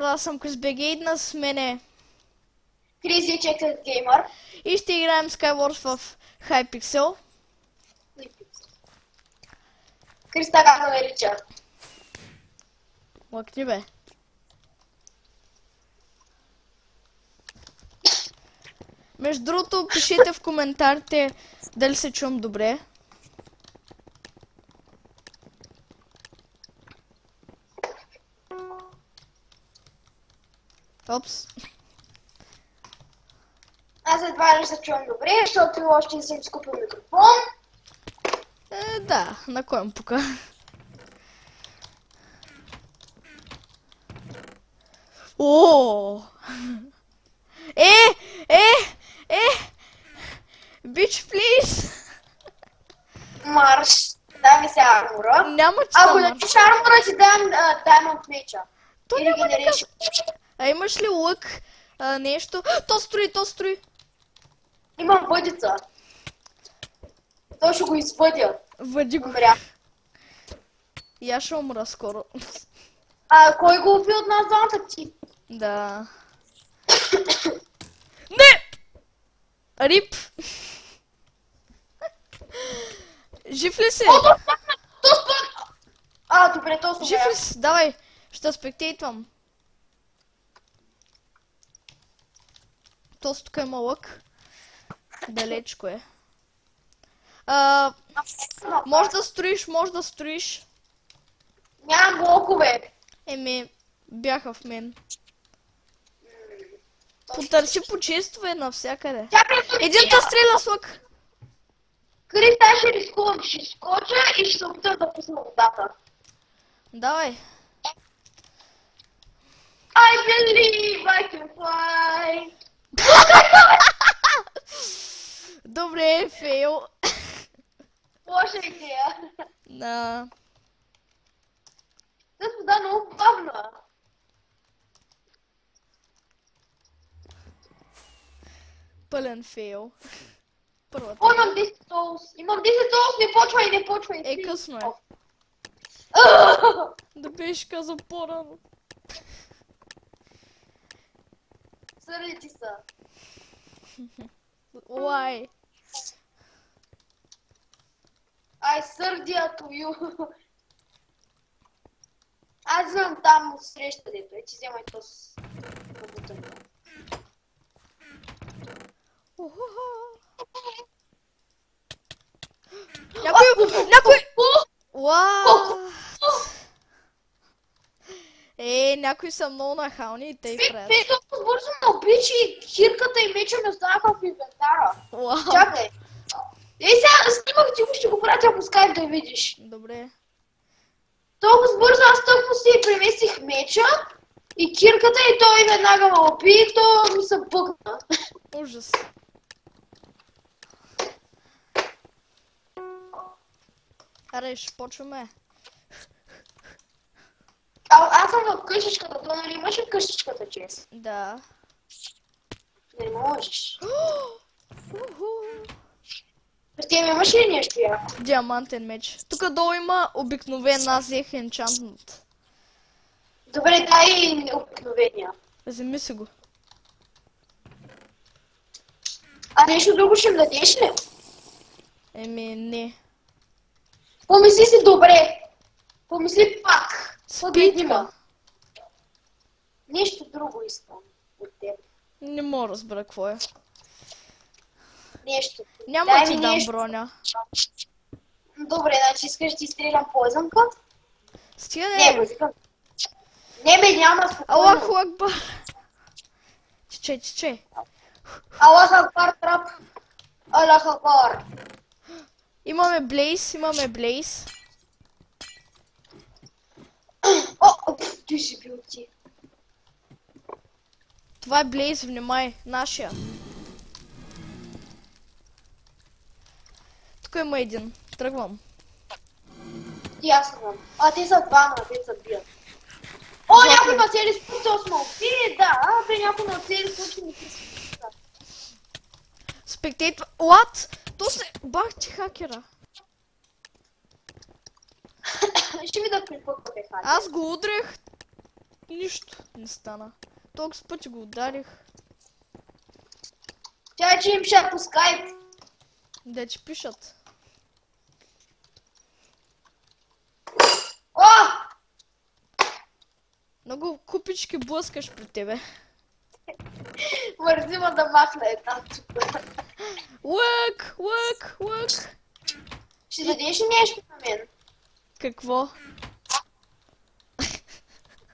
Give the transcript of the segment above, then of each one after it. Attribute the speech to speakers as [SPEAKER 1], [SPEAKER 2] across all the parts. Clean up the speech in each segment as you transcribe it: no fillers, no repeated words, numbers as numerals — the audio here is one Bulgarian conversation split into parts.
[SPEAKER 1] Аз съм Крисбеги и днес с мене
[SPEAKER 2] Crazy Checked Gamer.
[SPEAKER 1] и ще играем Skywars в Hypixel.
[SPEAKER 2] Криста как ме нарича?
[SPEAKER 1] Лъкни бе. Между другото, пишете в коментарите дали се чувам добре. Опс.
[SPEAKER 2] Аз едва ли се чувам добре, защото още не съм скупил микрофон.
[SPEAKER 1] Да, на кой му пука? О! Bitch, please!
[SPEAKER 2] Марш, дай ми се армора.
[SPEAKER 1] Няма че
[SPEAKER 2] Ако
[SPEAKER 1] да
[SPEAKER 2] не чуш армора, ти дам Diamond меча.
[SPEAKER 1] То
[SPEAKER 2] Или
[SPEAKER 1] няма
[SPEAKER 2] генериш.
[SPEAKER 1] А имаш ли лък? Нещо? То строи!
[SPEAKER 2] Имам въдица. Той ще го извъдя.
[SPEAKER 1] Въди го.
[SPEAKER 2] Умря.
[SPEAKER 1] И аз ще умра скоро.
[SPEAKER 2] Кой го уби от нас двамата ти?
[SPEAKER 1] Да. Не! Рип! Жив ли си?
[SPEAKER 2] То спън! Добре, то съм
[SPEAKER 1] Жив ли си? Давай, ще спектейтвам. То тук има лък. Далечко е. Може да строиш.
[SPEAKER 2] Нямам блокове.
[SPEAKER 1] Бяха в мен. Потърси почистване навсякъде.
[SPEAKER 2] Чакай,
[SPEAKER 1] Един да стреля с лък.
[SPEAKER 2] Криста, ще рискувам, ще скоча и ще се опитам да пусна водата.
[SPEAKER 1] Давай.
[SPEAKER 2] I believe I can fly.
[SPEAKER 1] Добре, фейл.
[SPEAKER 2] Лоша идея.
[SPEAKER 1] Да.
[SPEAKER 2] Тази вода е много бавна.
[SPEAKER 1] Пълен фейл. Първата.
[SPEAKER 2] Имам 10 толс. Имам 10 толс, не почвай.
[SPEAKER 1] Късно е. Да беше казал по-рано.
[SPEAKER 2] Сърди ти са.
[SPEAKER 1] Why?
[SPEAKER 2] I sърдя to you. Аз вземам там от среща, дето ти вземай то с работата.
[SPEAKER 1] Някой! What? Някои са много нахални и те и правят.
[SPEAKER 2] Толкова бързо ме обичи и кирката и меча ми останаха в инвентара. Чакай. Сега снимах ти го, ще го пратя по скайп да видиш.
[SPEAKER 1] Добре.
[SPEAKER 2] Толкова бързо аз тъпо си преместих меча и кирката и той веднага ме оби и то ми се бъгна.
[SPEAKER 1] Ужас. Аре, ще почваме.
[SPEAKER 2] Аз съм в къщичката, то нали имаш в къщичката чест?
[SPEAKER 1] Да.
[SPEAKER 2] Не можеш. Ти ми имаш ли нещо яко?
[SPEAKER 1] Диамантен меч. Тук долу има обикновен, аз взех енчантмент.
[SPEAKER 2] Добре, дай обикновения.
[SPEAKER 1] Вземи си го.
[SPEAKER 2] Нещо друго ще им дадеш ли?
[SPEAKER 1] Не.
[SPEAKER 2] Помисли си добре. Помисли пак.
[SPEAKER 1] Спитка.
[SPEAKER 2] Нещо друго искам от теб.
[SPEAKER 1] Не мога да разбера какво е.
[SPEAKER 2] Нещо.
[SPEAKER 1] Няма да ти дам броня.
[SPEAKER 2] Добре, значи искаш да ти стрелям поизънка?
[SPEAKER 1] Стига
[SPEAKER 2] Не бе, няма спокойно.
[SPEAKER 1] Аллаху акбар. Чече.
[SPEAKER 2] Аллах акбар, трап. Аллах акбар.
[SPEAKER 1] Имаме Блейз.
[SPEAKER 2] Ти си бил ти.
[SPEAKER 1] Това е Блейз, внимай, нашия. Тук има един. Тръгвам.
[SPEAKER 2] И аз съм. Те са двама, те са бият. Някой ма цели случаи сме убили, да. Някой ма цели случаи не си.
[SPEAKER 1] Спектейтва. What? То се... Бах ти хакера.
[SPEAKER 2] Ще видя какво е хакер.
[SPEAKER 1] Аз го удрях. Нищо не стана. Толкова пъти го ударих.
[SPEAKER 2] Тя че им пиша по скайп.
[SPEAKER 1] Да ти пишат.
[SPEAKER 2] О!
[SPEAKER 1] Много купички блъскаш при тебе.
[SPEAKER 2] Мързима да махна една тук.
[SPEAKER 1] Лък, лък, лък.
[SPEAKER 2] Ще дадеш ли нещо на мен?
[SPEAKER 1] Какво?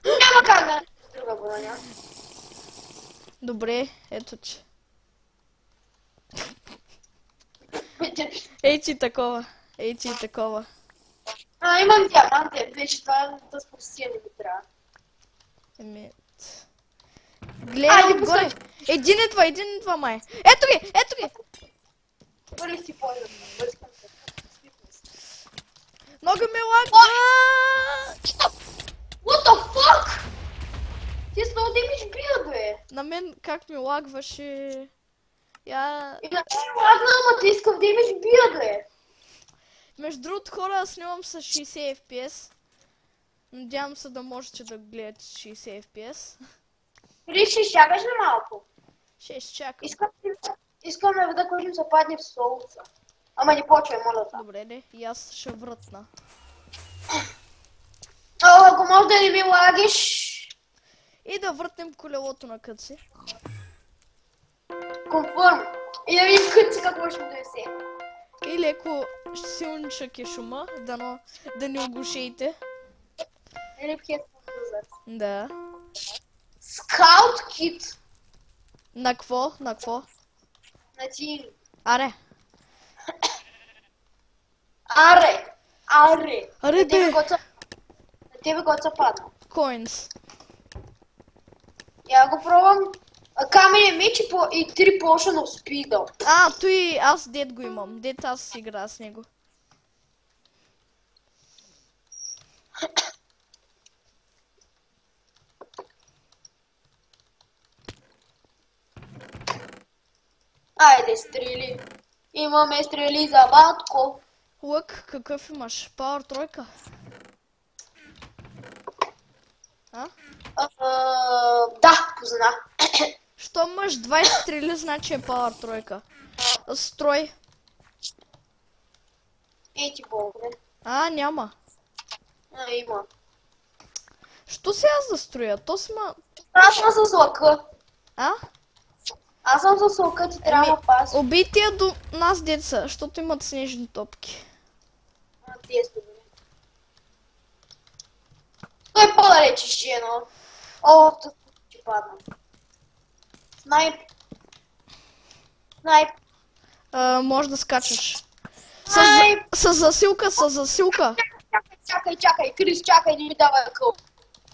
[SPEAKER 2] Няма как да не друга броня.
[SPEAKER 1] Добре, ето че. Ей ти такова. Ей ти такова.
[SPEAKER 2] Имам диаманти, вече това да спустя не ми трябва.
[SPEAKER 1] Еми... Гледай отгоре. Един идва май. Ето ги, ето ги.
[SPEAKER 2] Първи си поедам. Бързкам се.
[SPEAKER 1] Много ми лагва.
[SPEAKER 2] What the fuck? Ти с много демидж бил, бе.
[SPEAKER 1] На мен как ми лагваше... Я...
[SPEAKER 2] И на мен лагна, ама ти искам демидж бил, бе.
[SPEAKER 1] Между другото хора, аз снимам с 60 FPS. Надявам се да можете да гледате 60 FPS.
[SPEAKER 2] Или ще изчакаш ли малко?
[SPEAKER 1] Ще изчакам.
[SPEAKER 2] Искам да видя кой ще се падне в солца. Ама не почвай, моля те.
[SPEAKER 1] Добре, не, и аз ще вратна.
[SPEAKER 2] Ако може да не ми лагиш...
[SPEAKER 1] И да въртнем колелото на къци.
[SPEAKER 2] Конформ. И да видим къци какво ще донесе.
[SPEAKER 1] И леко силничък е шума, да не оглушите.
[SPEAKER 2] Или пхет назад.
[SPEAKER 1] Да.
[SPEAKER 2] Скаут кит.
[SPEAKER 1] На какво? На какво?
[SPEAKER 2] На ти.
[SPEAKER 1] Аре.
[SPEAKER 2] Аре. Аре.
[SPEAKER 1] Аре бе.
[SPEAKER 2] На тебе кот се падна.
[SPEAKER 1] Коинс.
[SPEAKER 2] Я го пробвам. Каменен меч и 3 potion of speed.
[SPEAKER 1] Той аз дед го имам. Дед аз игра с него.
[SPEAKER 2] Айде, стрели. Имаме стрели за батко.
[SPEAKER 1] Лък, какъв имаш? Пауър тройка?
[SPEAKER 2] Да, познах.
[SPEAKER 1] Що имаш 20 стрели, значи е пауър тройка. Строй.
[SPEAKER 2] Ей ти богне.
[SPEAKER 1] Няма.
[SPEAKER 2] Има.
[SPEAKER 1] Що се аз да строя? То сма...
[SPEAKER 2] Аз съм с лъка. Аз съм с лъка, ти трябва да паси.
[SPEAKER 1] Убий тия до нас деца, защото имат снежни топки.
[SPEAKER 2] Тия сте добре. Той е по-далече, жено. О, тук ще падна. Снайп.
[SPEAKER 1] Може да скачаш.
[SPEAKER 2] Снайп.
[SPEAKER 1] С засилка.
[SPEAKER 2] Чакай, Крис, чакай, не ми давай къл.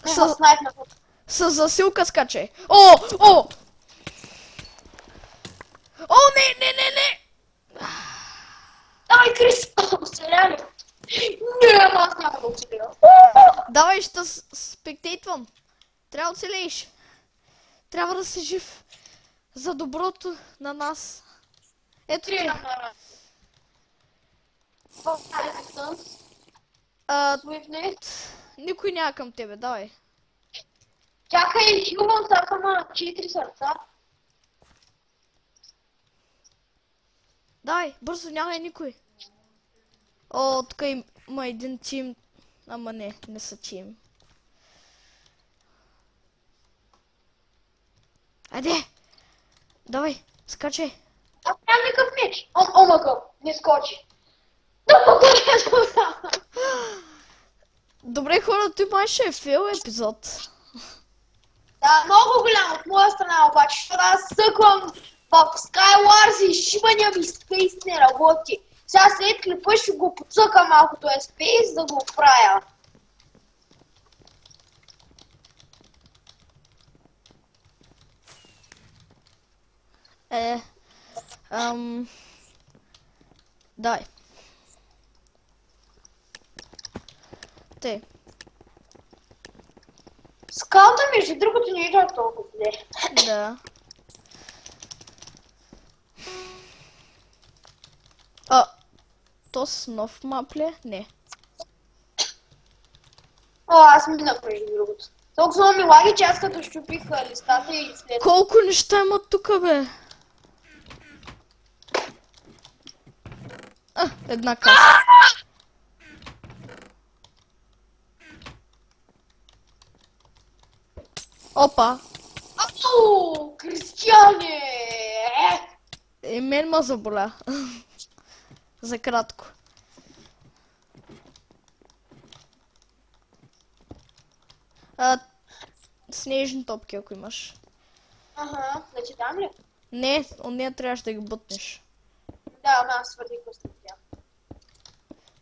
[SPEAKER 2] Снайп на път.
[SPEAKER 1] С засилка скачай. О, не!
[SPEAKER 2] Давай, Крис, оцеля ли? Не, аз няма да оцеля.
[SPEAKER 1] Давай, ще спектейтвам. Трябва да оцелееш. Трябва да си жив. За доброто на нас. Ето ти. Никой няма към тебе, давай.
[SPEAKER 2] Чакай, хилвам сака на 4 сърца.
[SPEAKER 1] Давай, бързо, няма никой. Тук има един тим. Ама не са тим. Айде! Давай, скачай.
[SPEAKER 2] Аз нямам никакъв меч. Омъка, не скочи. Да покажа.
[SPEAKER 1] Добре хора, той май ще е фейл епизод.
[SPEAKER 2] Да, много голям от моя страна обаче, защото аз съквам в Skywars и шибания ми Space не работи. Сега след клипа ще го подсъка малко този Space да го оправя.
[SPEAKER 1] Дай. Те.
[SPEAKER 2] Скалата между другото не игра толкова зле.
[SPEAKER 1] Да. То с нов мап ли? Не.
[SPEAKER 2] Аз минах между другото. Толкова ми лаги, че аз като щупих листата и след...
[SPEAKER 1] Колко неща има тука, бе? Една каса. Опа!
[SPEAKER 2] Ау, Кристияне!
[SPEAKER 1] И мен ма заболя. За кратко. Снежни топки, ако имаш.
[SPEAKER 2] Ага, да ти дам ли?
[SPEAKER 1] Не, от нея трябваше да ги бутнеш.
[SPEAKER 2] Да, ама аз свърди късно тя.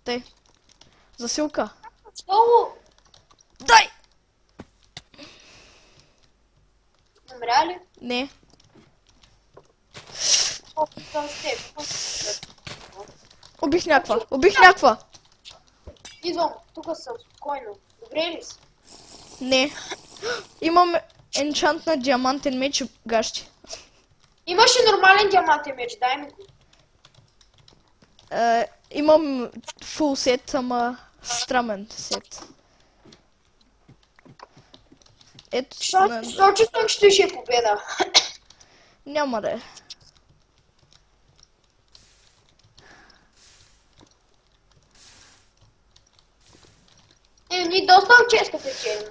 [SPEAKER 1] Тъй. Засилка.
[SPEAKER 2] Долу!
[SPEAKER 1] Дай!
[SPEAKER 2] Намря ли?
[SPEAKER 1] Не.
[SPEAKER 2] О, съм с теб.
[SPEAKER 1] Убих някаква. Убих някаква.
[SPEAKER 2] Идвам, тук съм, спокойно. Добре ли си?
[SPEAKER 1] Не. Имам енчант на диамантен меч и гащи.
[SPEAKER 2] Имаш и нормален диамантен меч, дай ми го.
[SPEAKER 1] Имам фул сет, ама странен сет. Ето,
[SPEAKER 2] Защо чувствам, че той ще е победа?
[SPEAKER 1] няма да е.
[SPEAKER 2] Ние доста често печелим.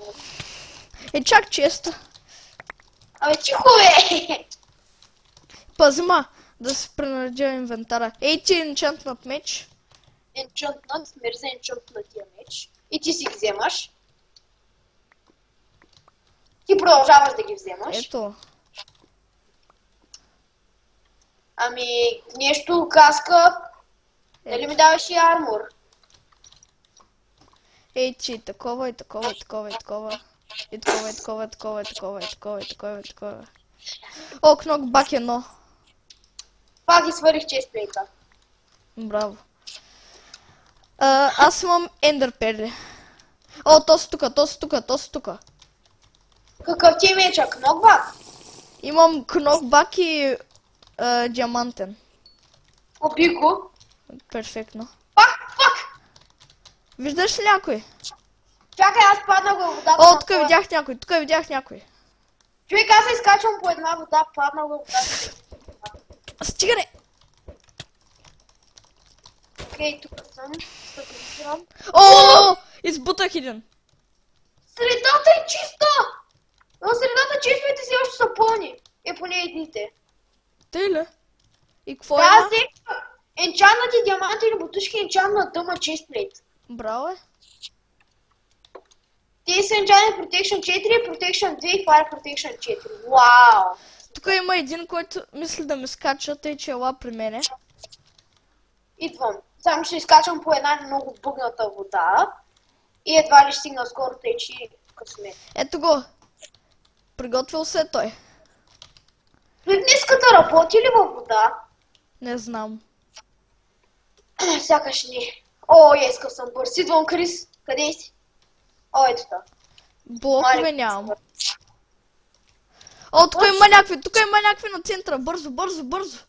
[SPEAKER 1] Чак често.
[SPEAKER 2] Абе, тихо бе!
[SPEAKER 1] Пази ма, да се пренаредя инвентара. Ей ти енчантнат меч.
[SPEAKER 2] Енчантнат, мерзен енчантнатия меч. И ти си ги вземаш. Ти продължаваш да ги вземаш.
[SPEAKER 1] Ето.
[SPEAKER 2] Ами, нещо, каска. Дали ми даваш и армор?
[SPEAKER 1] Ей ти, такова и такова и такова и такова. И такова и такова и такова и такова и такова и такова и такова. О, кнок бак едно.
[SPEAKER 2] Пак ги сварих честплейта.
[SPEAKER 1] Браво. Аз имам ендър перли. О, то си тука, то си тука, то си тука.
[SPEAKER 2] Какъв ти е меча? Кнокбак?
[SPEAKER 1] Имам кнокбак и диамантен.
[SPEAKER 2] Оби го.
[SPEAKER 1] Перфектно.
[SPEAKER 2] Пак!
[SPEAKER 1] Виждаш ли някой?
[SPEAKER 2] Чакай, аз паднах във водата.
[SPEAKER 1] О, тук видях някой, тук видях някой.
[SPEAKER 2] Човек, аз се изкачвам по една вода, паднах във водата.
[SPEAKER 1] Стигаре!
[SPEAKER 2] Окей, тук съм. Стабилизирам.
[SPEAKER 1] О, избутах един.
[SPEAKER 2] Средата е чиста! Но средата честовете си още са пълни. Поне едните.
[SPEAKER 1] Тъй ли? И какво
[SPEAKER 2] Да,
[SPEAKER 1] има?
[SPEAKER 2] взех енчантнати диамантени бутушки, енчантна дъма честплейт.
[SPEAKER 1] Браво е.
[SPEAKER 2] Те са Enchanted Protection 4, Protection 2 и Fire Protection 4. Вау!
[SPEAKER 1] Тук има един, който мисли да ме скача, тъй че ела при мене.
[SPEAKER 2] Идвам. Само ще изкачвам по една много бъгната вода. И едва ли ще стигна скоро, тъй че късмет.
[SPEAKER 1] Ето го. Приготвил се той.
[SPEAKER 2] Днеската работи ли във вода?
[SPEAKER 1] Не знам.
[SPEAKER 2] Сякаш не. О, ескав съм бърз. Идвам, Крис. Къде си? О, ето та.
[SPEAKER 1] Блокове нямам. О, тук има някакви на центъра. Бързо, бързо, бързо.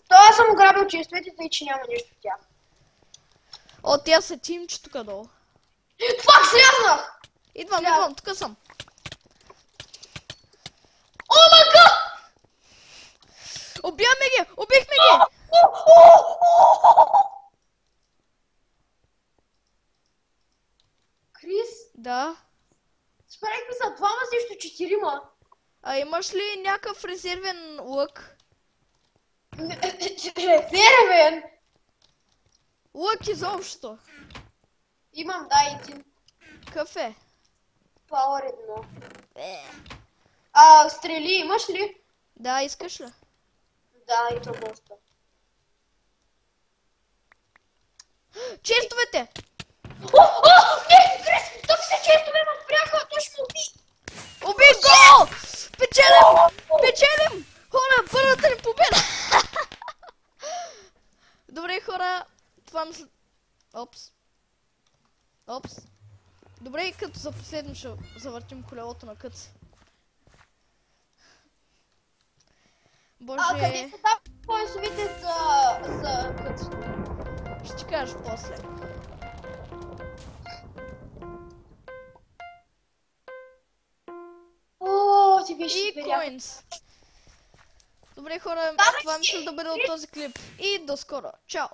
[SPEAKER 2] То аз съм ограбил честовете, тъй че няма нищо в тях.
[SPEAKER 1] О, тя са тимче тук долу.
[SPEAKER 2] Фак, слезнах!
[SPEAKER 1] Идвам, тук съм.
[SPEAKER 2] О, мага!
[SPEAKER 1] Убихме ги!
[SPEAKER 2] Крис,
[SPEAKER 1] Да.
[SPEAKER 2] справихме са двама срещу четирима.
[SPEAKER 1] А имаш ли някакъв резервен лък?
[SPEAKER 2] Резервен!
[SPEAKER 1] Лък изобщо.
[SPEAKER 2] Имам, да, един.
[SPEAKER 1] Кафе.
[SPEAKER 2] Power 1. Стрели имаш ли?
[SPEAKER 1] Да, искаш ли?
[SPEAKER 2] Да, и то доста.
[SPEAKER 1] Честовете!
[SPEAKER 2] Не, Крис, тук се често ме спряха, точно уби!
[SPEAKER 1] Убих го! Печелим! Хора, първата ни победа! Добре, хора, това мисля... Опс. Добре, като за последно ще завъртим колелото на Къц. Боже...
[SPEAKER 2] Къде са там поясовите за Къц?
[SPEAKER 1] Ще ти кажа после. и
[SPEAKER 2] видео.
[SPEAKER 1] коинс. Добре хора, това мисля да бъде от този клип. И до скоро. Чао!